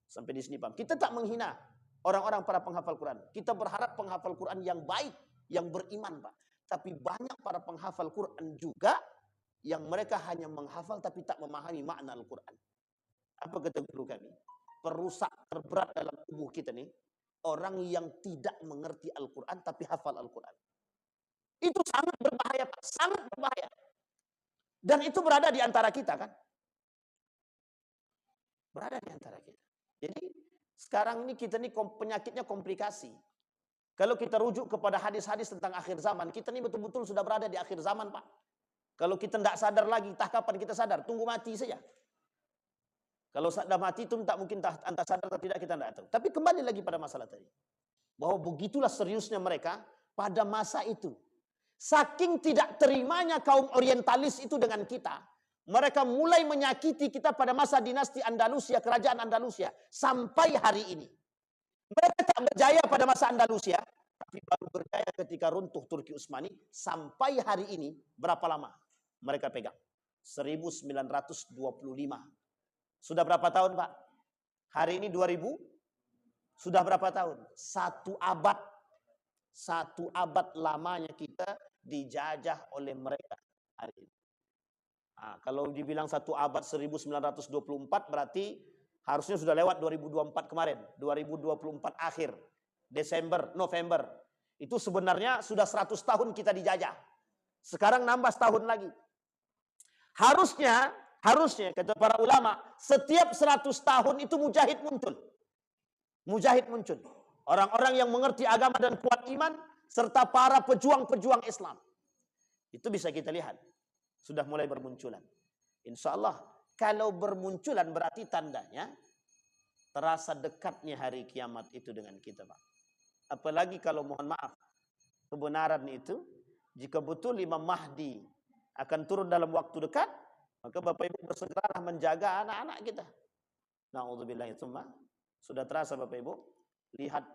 Sampai di sini paham. Kita tak menghina orang-orang para penghafal Quran. Kita berharap penghafal Quran yang baik, yang beriman, Pak. Tapi banyak para penghafal Quran juga yang mereka hanya menghafal tapi tak memahami makna Al-Quran. Apa kata guru kami? Perusak terberat dalam tubuh kita nih, orang yang tidak mengerti Al-Quran tapi hafal Al-Quran. Itu sangat berbahaya, Pak. Sangat berbahaya. Dan itu berada di antara kita, kan? Berada di antara kita. Jadi sekarang ini kita nih penyakitnya komplikasi. Kalau kita rujuk kepada hadis-hadis tentang akhir zaman, kita ini betul-betul sudah berada di akhir zaman, Pak. Kalau kita tidak sadar lagi, entah kapan kita sadar, tunggu mati saja. Kalau sudah mati itu tak mungkin entah sadar atau tidak, kita tidak tahu. Tapi kembali lagi pada masalah tadi. Bahwa begitulah seriusnya mereka pada masa itu. Saking tidak terimanya kaum orientalis itu dengan kita, mereka mulai menyakiti kita pada masa dinasti Andalusia, kerajaan Andalusia, sampai hari ini. Mereka tak berjaya pada masa Andalusia, tapi baru berjaya ketika runtuh Turki Utsmani. Sampai hari ini, berapa lama mereka pegang? 1925. Sudah berapa tahun, Pak? Hari ini 2000. Sudah berapa tahun? 1 abad. 1 abad lamanya kita dijajah oleh mereka hari ini. Nah, kalau dibilang 1 abad 1924 berarti harusnya sudah lewat 2024 kemarin. 2024 akhir. November. Itu sebenarnya sudah 100 tahun kita dijajah. Sekarang nambah setahun lagi. Harusnya kata para ulama, setiap 100 tahun itu mujahid muncul. Mujahid muncul. Orang-orang yang mengerti agama dan kuat iman, serta para pejuang-pejuang Islam. Itu bisa kita lihat. Sudah mulai bermunculan. Insya Allah, kalau bermunculan berarti tandanya terasa dekatnya hari kiamat itu dengan kita, Pak. Apalagi kalau mohon maaf, kebenaran itu, jika betul Imam Mahdi akan turun dalam waktu dekat, maka Bapak Ibu bersegeralah menjaga anak-anak kita. Na'udzubillah itu mah. Sudah terasa Bapak Ibu? Lihat,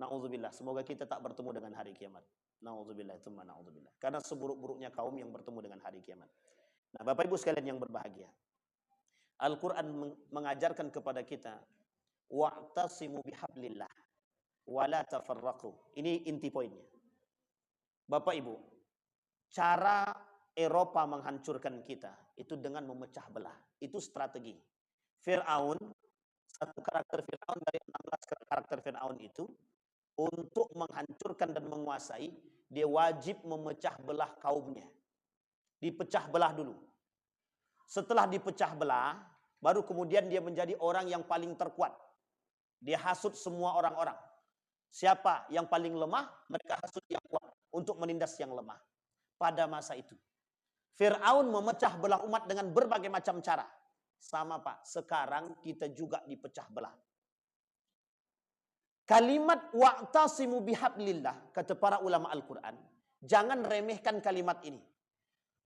na'udzubillah. Semoga kita tak bertemu dengan hari kiamat. Na'udzubillah itu mah, na'udzubillah. Karena seburuk-buruknya kaum yang bertemu dengan hari kiamat. Nah, Bapak Ibu sekalian yang berbahagia. Al-Quran mengajarkan kepada kita, wa'tasimu bihablillah, wa la tafarraqu. Ini inti poinnya. Bapak Ibu, cara Eropa menghancurkan kita itu dengan memecah belah. Itu strategi. Fir'aun, satu karakter Fir'aun dari 16 karakter Fir'aun itu, untuk menghancurkan dan menguasai, dia wajib memecah belah kaumnya. Dipecah belah dulu. Setelah dipecah belah, baru kemudian dia menjadi orang yang paling terkuat. Dia hasut semua orang-orang. Siapa yang paling lemah, mereka hasut yang kuat untuk menindas yang lemah. Pada masa itu, Fir'aun memecah belah umat dengan berbagai macam cara. Sama, Pak, sekarang kita juga dipecah belah. Kalimat wa'tasimu bihablillah, kata para ulama Al-Quran, jangan remehkan kalimat ini.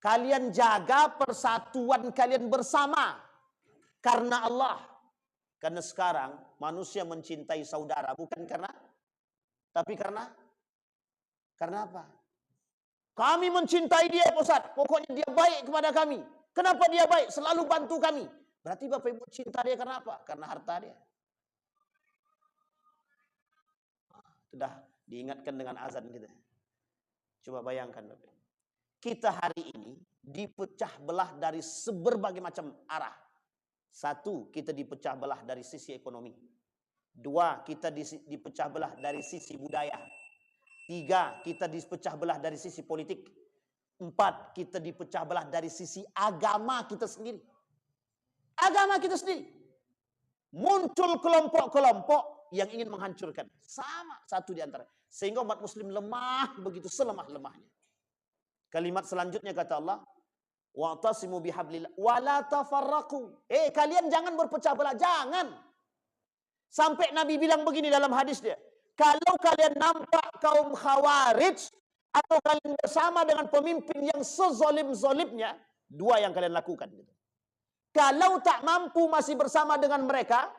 Kalian jaga persatuan kalian bersama karena Allah. Karena sekarang manusia mencintai saudara bukan tapi karena apa? Kami mencintai dia, Ustaz. Pokoknya dia baik kepada kami. Kenapa dia baik? Selalu bantu kami. Berarti Bapak Ibu cinta dia karena apa? Karena harta dia. Sudah diingatkan dengan azan kita. Coba bayangkan Bapak Ibu. Kita hari ini dipecah belah dari berbagai macam arah. 1, kita dipecah belah dari sisi ekonomi. 2, kita dipecah belah dari sisi budaya. 3, kita dipecah belah dari sisi politik. 4, kita dipecah belah dari sisi agama kita sendiri. Agama kita sendiri. Muncul kelompok-kelompok yang ingin menghancurkan. Sama satu di antara. Sehingga umat muslim lemah begitu selemah-lemahnya. Kalimat selanjutnya kata Allah, wa'tasimu bihablillah wa la tafarraqu. Kalian jangan berpecah belah, jangan. Sampai Nabi bilang begini dalam hadis dia, kalau kalian nampak kaum Khawarij atau kalian bersama dengan pemimpin yang sezolim-zolimnya, dua yang kalian lakukan. Kalau tak mampu masih bersama dengan mereka,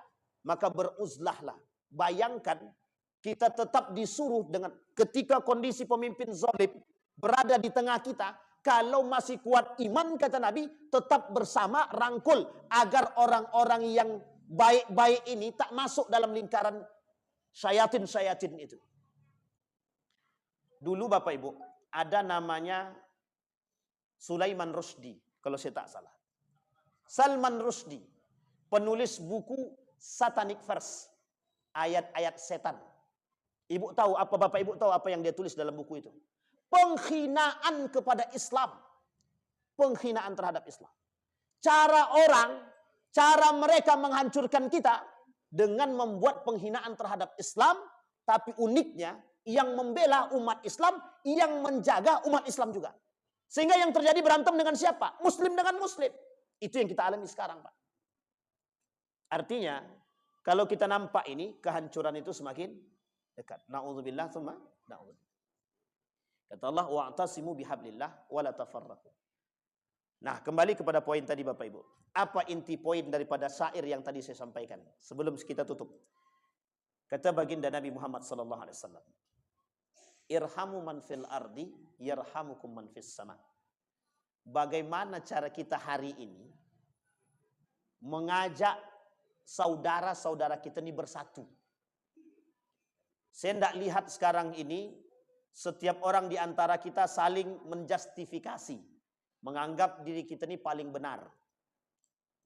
maka beruzlahlah. Bayangkan, kita tetap disuruh dengan ketika kondisi pemimpin zolim berada di tengah kita, kalau masih kuat iman, kata Nabi, tetap bersama, rangkul, agar orang-orang yang baik-baik ini tak masuk dalam lingkaran syayatin-syayatin itu. Dulu Bapak Ibu, ada namanya Sulaiman Rushdie, kalau saya tak salah. Salman Rushdie, penulis buku Satanic Verse, ayat-ayat setan. Ibu tahu apa, Bapak Ibu tahu apa yang dia tulis dalam buku itu? Penghinaan kepada Islam. Penghinaan terhadap Islam. Cara mereka menghancurkan kita dengan membuat penghinaan terhadap Islam, tapi uniknya yang membela umat Islam, yang menjaga umat Islam juga. Sehingga yang terjadi berantem dengan siapa? Muslim dengan Muslim. Itu yang kita alami sekarang, Pak. Artinya, kalau kita nampak ini, kehancuran itu semakin dekat. Na'udzubillah, tsumma na'udzubillah. Kata Allah, wa'tasimu bihablillah wa la tafarraqu. Nah, kembali kepada poin tadi Bapak Ibu. Apa inti poin daripada syair yang tadi saya sampaikan sebelum kita tutup? Kata baginda Nabi Muhammad sallallahu alaihi wasallam, irhamu man fil ardi yarhamukum man fis sama. Bagaimana cara kita hari ini mengajak saudara-saudara kita ini bersatu? Saya tidak lihat sekarang ini setiap orang di antara kita saling menjustifikasi, menganggap diri kita ini paling benar.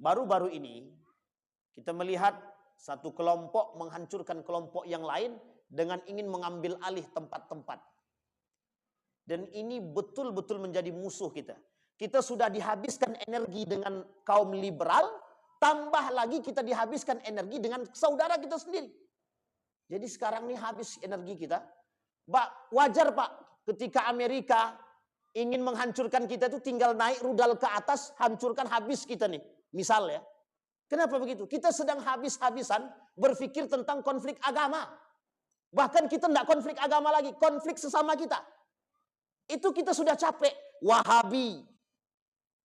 Baru-baru ini kita melihat satu kelompok menghancurkan kelompok yang lain dengan ingin mengambil alih tempat-tempat. Dan ini betul-betul menjadi musuh kita. Kita sudah dihabiskan energi dengan kaum liberal, tambah lagi kita dihabiskan energi dengan saudara kita sendiri. Jadi sekarang ini habis energi kita. Wajar Pak, ketika Amerika ingin menghancurkan kita itu tinggal naik rudal ke atas, hancurkan, habis kita nih. Misal ya. Kenapa begitu? Kita sedang habis-habisan berpikir tentang konflik agama. Bahkan kita tidak konflik agama lagi, konflik sesama kita. Itu kita sudah capek. Wahabi,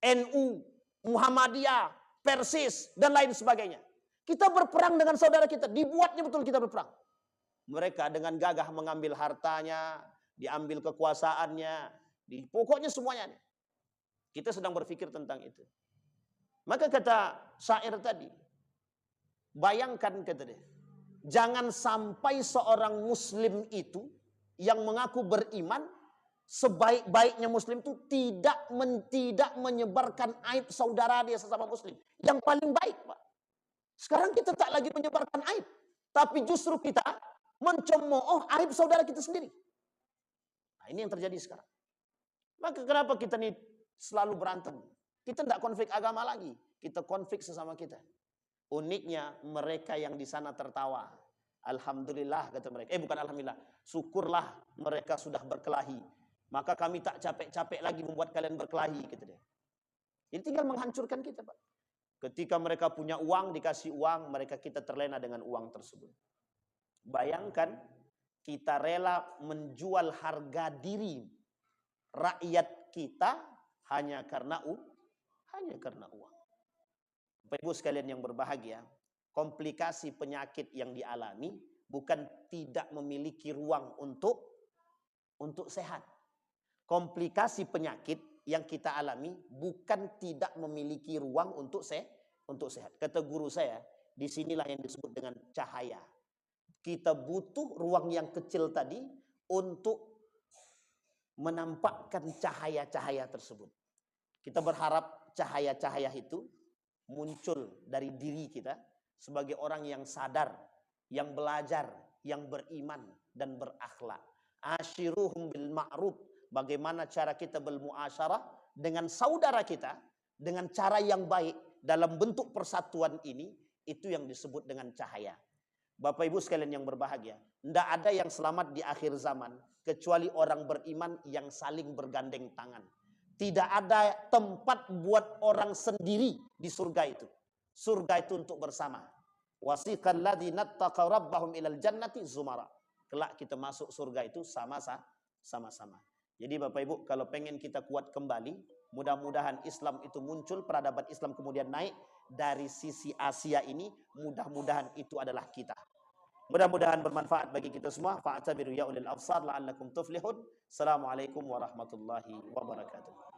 NU, Muhammadiyah, Persis, dan lain sebagainya. Kita berperang dengan saudara kita. Dibuatnya betul kita berperang. Mereka dengan gagah mengambil hartanya, diambil kekuasaannya, pokoknya semuanya. Kita sedang berpikir tentang itu. Maka kata syair tadi, bayangkan kata dia, jangan sampai seorang muslim itu yang mengaku beriman, sebaik-baiknya muslim itu tidak menyebarkan aib saudara dia sesama muslim. Yang paling baik, Pak. Sekarang kita tak lagi menyebarkan aib, tapi justru kita mencemooh aib saudara kita sendiri. Nah, ini yang terjadi sekarang. Maka kenapa kita nih selalu berantem? Kita tidak konflik agama lagi, kita konflik sesama kita. Uniknya mereka yang di sana tertawa. Alhamdulillah kata mereka. Bukan alhamdulillah. Syukurlah mereka sudah berkelahi. Maka kami tak capek-capek lagi membuat kalian berkelahi, kata dia. Jadi tinggal menghancurkan kita, Pak. Ketika mereka punya uang, dikasih uang, kita terlena dengan uang tersebut. Bayangkan kita rela menjual harga diri rakyat kita hanya karena uang. Bapak Ibu sekalian yang berbahagia, komplikasi penyakit yang dialami bukan tidak memiliki ruang untuk sehat. Komplikasi penyakit yang kita alami bukan tidak memiliki ruang untuk sehat. Kata guru saya, disinilah yang disebut dengan cahaya. Kita butuh ruang yang kecil tadi untuk menampakkan cahaya-cahaya tersebut. Kita berharap cahaya-cahaya itu muncul dari diri kita sebagai orang yang sadar, yang belajar, yang beriman dan berakhlak. Ashiruhum bil ma'ruf. Bagaimana cara kita bermuasyarah dengan saudara kita dengan cara yang baik dalam bentuk persatuan ini, itu yang disebut dengan cahaya. Bapak Ibu sekalian yang berbahagia, tidak ada yang selamat di akhir zaman kecuali orang beriman yang saling bergandeng tangan. Tidak ada tempat buat orang sendiri di surga itu. Surga itu untuk bersama. Wasiqal ladzina taqaw rabbahum ilal jannati zumara. Kelak kita masuk surga itu sama-sama. Jadi Bapak Ibu, kalau pengen kita kuat kembali, mudah-mudahan Islam itu muncul, peradaban Islam kemudian naik dari sisi Asia ini, mudah-mudahan itu adalah kita. Mudah-mudahan bermanfaat bagi kita semua. Fa'tabiru ya ulil absar la'allakum tuflihun. Assalamualaikum warahmatullahi wabarakatuh.